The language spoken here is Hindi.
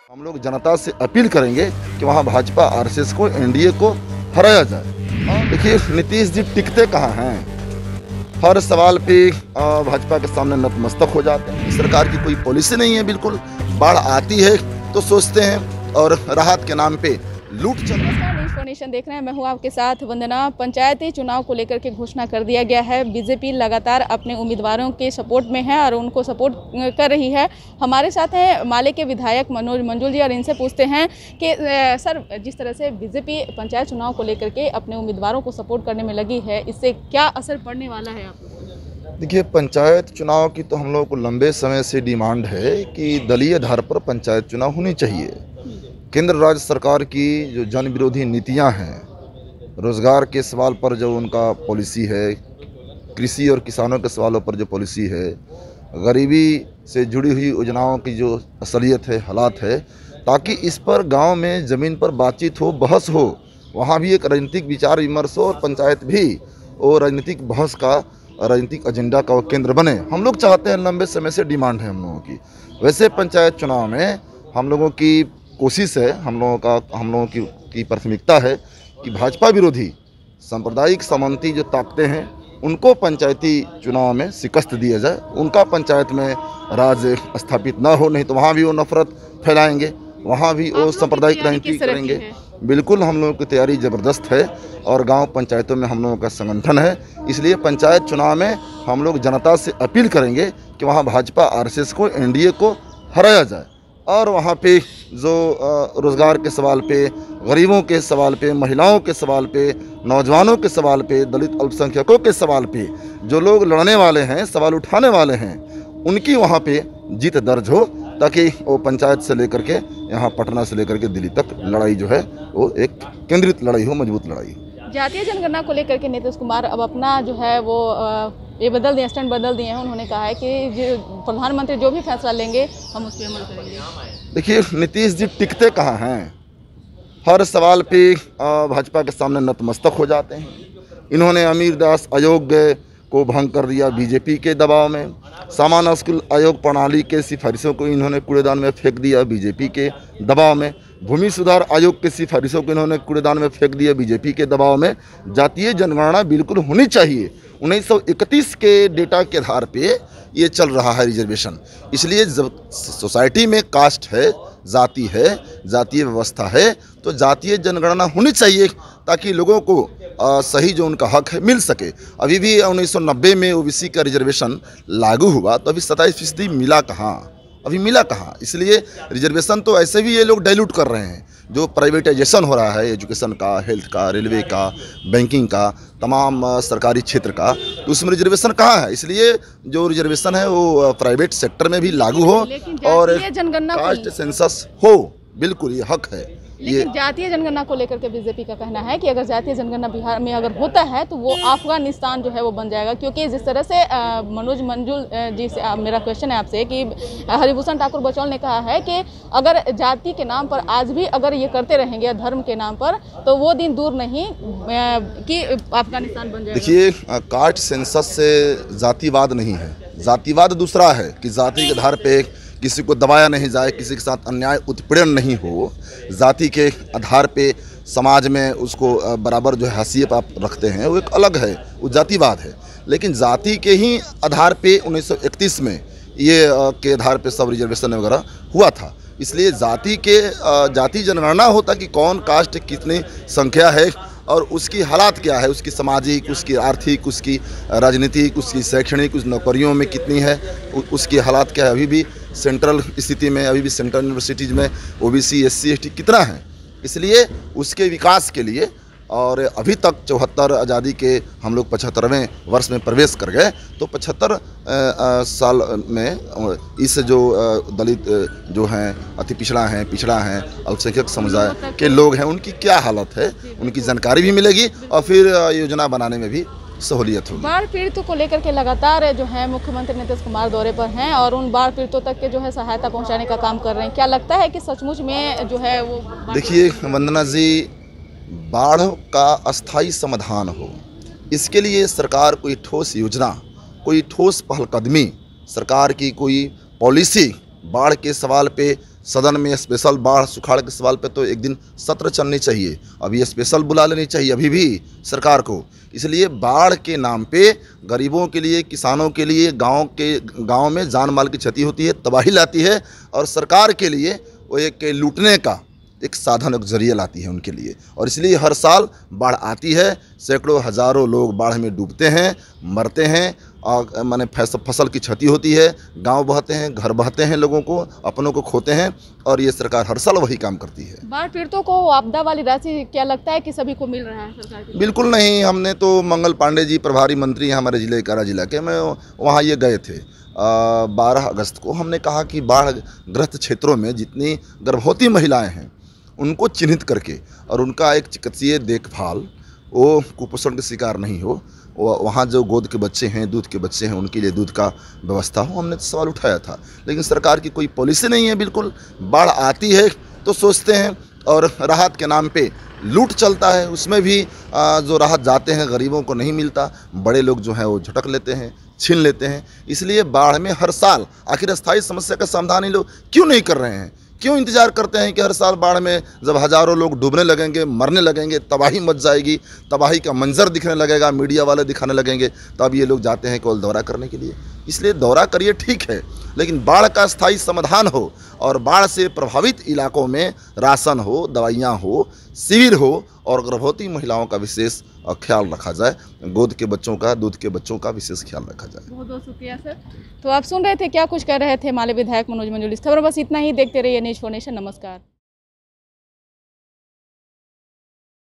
हम लोग जनता से अपील करेंगे कि वहाँ भाजपा आरएसएस को एनडीए को हराया जाए। देखिए नीतीश जी टिकते कहाँ हैं, हर सवाल पे भाजपा के सामने नतमस्तक हो जाते हैं। सरकार की कोई पॉलिसी नहीं है, बिल्कुल बाढ़ आती है तो सोचते हैं और राहत के नाम पे लूट चल। नेशन देख रहे हैं, मैं हूँ आपके साथ वंदना। पंचायती चुनाव को लेकर के घोषणा कर दिया गया है। बीजेपी लगातार अपने उम्मीदवारों के सपोर्ट में है और उनको सपोर्ट कर रही है। हमारे साथ हैं माले के विधायक मनोज मंजुल जी और इनसे पूछते हैं कि सर, जिस तरह से बीजेपी पंचायत चुनाव को लेकर के अपने उम्मीदवारों को सपोर्ट करने में लगी है, इससे क्या असर पड़ने वाला है आप लोगों को? देखिए, पंचायत चुनाव की तो हम लोग को लंबे समय से डिमांड है कि दलीय आधार पर पंचायत चुनाव होनी चाहिए। केंद्र राज्य सरकार की जो जन विरोधी नीतियां हैं, रोज़गार के सवाल पर जो उनका पॉलिसी है, कृषि और किसानों के सवालों पर जो पॉलिसी है, गरीबी से जुड़ी हुई योजनाओं की जो असलियत है, हालात है, ताकि इस पर गांव में ज़मीन पर बातचीत हो, बहस हो, वहां भी एक राजनीतिक विचार विमर्श हो और पंचायत भी वो राजनीतिक बहस का, राजनीतिक एजेंडा का केंद्र बने। हम लोग चाहते हैं, लंबे समय से डिमांड है हम लोगों की। वैसे पंचायत चुनाव में हम लोगों की कोशिश है, हम लोगों की प्राथमिकता है कि भाजपा विरोधी सांप्रदायिक सामंती जो ताकतें हैं उनको पंचायती चुनाव में शिकस्त दिया जाए, उनका पंचायत में राज स्थापित ना हो, नहीं तो वहाँ भी वो नफरत फैलाएंगे, वहाँ भी वो सांप्रदायिक राजनीति करेंगे। बिल्कुल हम लोगों की तैयारी ज़बरदस्त है और गांव पंचायतों में हम लोगों का संगठन है। इसलिए पंचायत चुनाव में हम लोग जनता से अपील करेंगे कि वहाँ भाजपा आरएसएस को, एनडीए को हराया जाए और वहाँ पे जो रोज़गार के सवाल पे, गरीबों के सवाल पे, महिलाओं के सवाल पे, नौजवानों के सवाल पे, दलित अल्पसंख्यकों के सवाल पे जो लोग लड़ने वाले हैं, सवाल उठाने वाले हैं, उनकी वहाँ पे जीत दर्ज हो, ताकि वो पंचायत से लेकर के यहाँ पटना से लेकर के दिल्ली तक लड़ाई जो है वो एक केंद्रित लड़ाई हो, मजबूत लड़ाई। जातीय जनगणना को लेकर के नीतीश कुमार अब अपना जो है वो ये बदल दिए, स्टैंड बदल दिए हैं। उन्होंने कहा है कि जो प्रधानमंत्री जो भी फैसला लेंगे हम उस पर अमल करेंगे। देखिए, नीतीश जी टिकते कहाँ हैं, हर सवाल पे भाजपा के सामने नतमस्तक हो जाते हैं। इन्होंने अमीर दास आयोग को भंग कर दिया बीजेपी के दबाव में, सामान्य स्कूल आयोग प्रणाली के सिफारिशों को इन्होंने कूड़ेदान में फेंक दिया बीजेपी के दबाव में, भूमि सुधार आयोग के सिफारिशों को इन्होंने कूड़ेदान में फेंक दिया बीजेपी के दबाव में। जातीय जनगणना बिल्कुल होनी चाहिए। 1931 के डेटा के आधार पे ये चल रहा है रिजर्वेशन। इसलिए जब सोसाइटी में कास्ट है, जाति है, जातीय व्यवस्था है, तो जातीय जनगणना होनी चाहिए ताकि लोगों को सही जो उनका हक है मिल सके। अभी भी 1990 में ओबीसी का रिजर्वेशन लागू हुआ तो अभी 27% मिला कहाँ, अभी मिला कहाँ। इसलिए रिजर्वेशन तो ऐसे भी ये लोग डाइल्यूट कर रहे हैं। जो प्राइवेटाइजेशन हो रहा है एजुकेशन का, हेल्थ का, रेलवे का, बैंकिंग का, तमाम सरकारी क्षेत्र का, तो उसमें रिजर्वेशन कहाँ है। इसलिए जो रिजर्वेशन है वो प्राइवेट सेक्टर में भी लागू हो और कास्ट सेंसस हो, बिल्कुल ये हक है। लेकिन जातीय जनगणना को लेकर के बीजेपी का कहना है कि अगर जातीय जनगणना बिहार में अगर होता है तो वो अफगानिस्तान जो है वो बन जाएगा। क्योंकि जिस तरह से मनोज मंजुल जी से मेरा क्वेश्चन है आपसे कि हरिभूषण ठाकुर बचौल ने कहा है कि अगर जाति के नाम पर आज भी अगर ये करते रहेंगे, धर्म के नाम पर, तो वो दिन दूर नहीं कि अफगानिस्तान बन जाएगा। देखिए, कास्ट सेंसस से जातिवाद नहीं है, जातिवाद दूसरा है कि जाति के आधार पे किसी को दबाया नहीं जाए, किसी के साथ अन्याय उत्पीड़न नहीं हो। जाति के आधार पे समाज में उसको बराबर जो है हैसियत आप रखते हैं, वो एक अलग है, वो जातिवाद है। लेकिन जाति के ही आधार पे 1931 में ये के आधार पे सब रिजर्वेशन वगैरह हुआ था। इसलिए जाति जनगणना होता कि कौन कास्ट कितनी संख्या है और उसकी हालात क्या है, उसकी सामाजिक, उसकी आर्थिक, उसकी राजनीतिक, उसकी शैक्षणिक, उस नौकरियों में कितनी है, उसकी हालात क्या है। अभी भी सेंट्रल स्थिति में, अभी भी सेंट्रल यूनिवर्सिटीज़ में ओबीसी, एससी, एसटी कितना है। इसलिए उसके विकास के लिए, और अभी तक 74 आज़ादी के हम लोग 75वें वर्ष में प्रवेश कर गए, तो 75 साल में इस जो दलित जो हैं, अति पिछड़ा हैं, अल्पसंख्यक समुदाय के लोग हैं, उनकी क्या हालत है, उनकी जानकारी भी मिलेगी और फिर योजना बनाने में भी सहूलियत होगी। बाढ़ पीड़ितों को लेकर के लगातार जो है मुख्यमंत्री नीतीश कुमार दौरे पर हैं और उन बाढ़ पीड़ितों तक के जो है सहायता पहुंचाने का काम कर रहे हैं। क्या लगता है कि सचमुच में जो है वो? देखिए वंदना जी, बाढ़ का अस्थायी समाधान हो, इसके लिए सरकार कोई ठोस योजना, कोई ठोस पहलकदमी, सरकार की कोई पॉलिसी बाढ़ के सवाल पे सदन में स्पेशल बाढ़ सुखाड़ के सवाल पे तो एक दिन सत्र चलनी चाहिए, अभी स्पेशल बुला लेनी चाहिए अभी भी सरकार को। इसलिए बाढ़ के नाम पे गरीबों के लिए, किसानों के लिए, गांव में जान माल की क्षति होती है, तबाही लाती है, और सरकार के लिए वो एक लूटने का एक साधन, एक जरिया लाती है उनके लिए। और इसलिए हर साल बाढ़ आती है, सैकड़ों हज़ारों लोग बाढ़ में डूबते हैं, मरते हैं, और माने फसल की क्षति होती है, गांव बहते हैं, घर बहते हैं, लोगों को, अपनों को खोते हैं, और ये सरकार हर साल वही काम करती है। बाढ़ पीड़ितों को आपदा वाली राशि क्या लगता है कि सभी को मिल रहा है सरकार की? बिल्कुल नहीं। हमने तो मंगल पांडे जी प्रभारी मंत्री हैं हमारे जिले, कारा जिला के, मैं वहाँ ये गए थे 12 अगस्त को। हमने कहा कि बाढ़ ग्रस्त क्षेत्रों में जितनी गर्भवती महिलाएँ हैं उनको चिन्हित करके और उनका एक चिकित्सीय देखभाल, वो कुपोषण के शिकार नहीं हो, वहाँ जो गोद के बच्चे हैं, दूध के बच्चे हैं, उनके लिए दूध का व्यवस्था हो। हमने तो सवाल उठाया था, लेकिन सरकार की कोई पॉलिसी नहीं है। बिल्कुल बाढ़ आती है तो सोचते हैं, और राहत के नाम पे लूट चलता है, उसमें भी जो राहत जाते हैं गरीबों को नहीं मिलता, बड़े लोग जो हैं वो झटक लेते हैं, छीन लेते हैं। इसलिए बाढ़ में हर साल आखिर स्थायी समस्या का समाधान ही लोग क्यों नहीं कर रहे हैं? क्यों इंतजार करते हैं कि हर साल बाढ़ में जब हज़ारों लोग डूबने लगेंगे, मरने लगेंगे, तबाही मच जाएगी, तबाही का मंजर दिखने लगेगा, मीडिया वाले दिखाने लगेंगे, तब ये लोग जाते हैं केवल दौरा करने के लिए। इसलिए दौरा करिए ठीक है, लेकिन बाढ़ का स्थायी समाधान हो, और बाढ़ से प्रभावित इलाकों में राशन हो, दवाइयाँ हो, शिविर हो, और गर्भवती महिलाओं का विशेष ख्याल रखा जाए, गोद के बच्चों का, दूध के बच्चों का विशेष ख्याल रखा जाए। बहुत बहुत शुक्रिया सर। तो आप सुन रहे थे क्या कुछ कर रहे थे माले विधायक मनोज मंजुल। इस खबर बस इतना ही। देखते रहिए न्यूज़ 4 नेशन। नमस्कार।